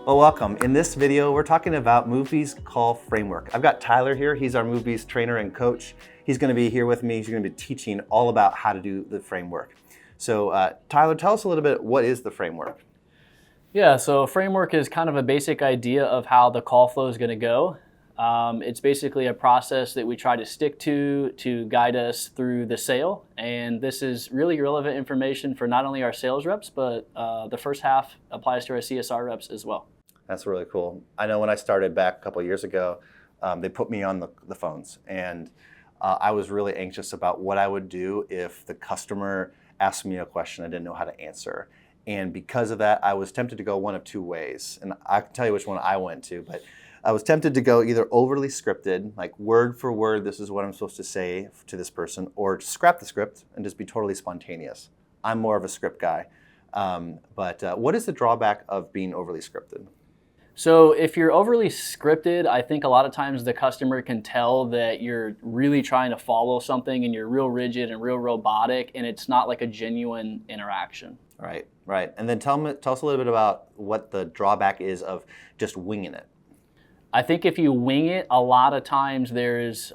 Well, welcome. In this video, we're talking about MoveBees Call Framework. I've got Tyler here. He's our MoveBees trainer and coach. He's going to be here with me. He's going to be teaching all about how to do the framework. So Tyler, tell us a little bit, what is the framework? Yeah, so a framework is kind of a basic idea of how the call flow is going to go. It's basically a process that we try to stick to guide us through the sale. And this is really relevant information for not only our sales reps, but the first half applies to our CSR reps as well. That's really cool. I know when I started back a couple of years ago, they put me on the phones, and I was really anxious about what I would do if the customer asked me a question I didn't know how to answer. And because of that, I was tempted to go one of two ways. And I can tell you which one I went to, but I was tempted to go either overly scripted, like word for word, this is what I'm supposed to say to this person, or scrap the script and just be totally spontaneous. I'm more of a script guy. But what is the drawback of being overly scripted? So if you're overly scripted, I think a lot of times the customer can tell that you're really trying to follow something and you're real rigid and real robotic, and it's not like a genuine interaction. Right, right. And then tell us a little bit about what the drawback is of just winging it. I think if you wing it, a lot of times there's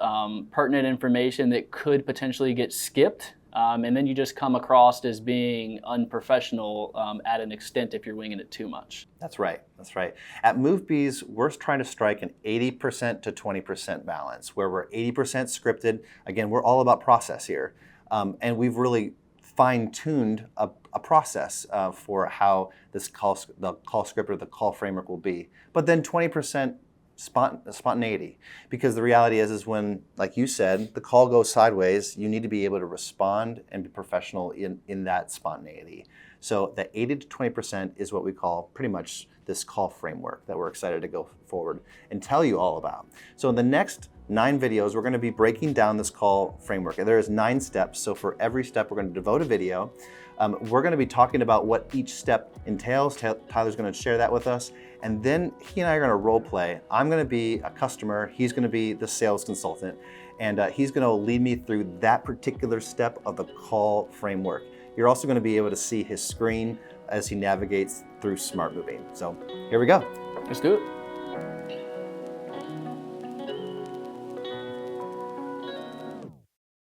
pertinent information that could potentially get skipped. And then you just come across as being unprofessional at an extent if you're winging it too much. That's right, that's right. At MoveBees, we're trying to strike an 80% to 20% balance, where we're 80% scripted. Again, we're all about process here. And we've really fine-tuned a process for how the call script or the call framework will be. But then 20% spontaneity, because the reality is when, like you said, the call goes sideways, you need to be able to respond and be professional in that spontaneity. So the 80 to 20% is what we call pretty much this call framework that we're excited to go forward and tell you all about. So in the next 9 videos, we're going to be breaking down this call framework. And there is 9 steps. So for every step, we're going to devote a video. We're going to be talking about what each step entails. Tyler's going to share that with us. And then he and I are going to role play. I'm going to be a customer. He's going to be the sales consultant. And he's going to lead me through that particular step of the call framework. You're also going to be able to see his screen as he navigates through SmartMoving. So here we go. Let's do it.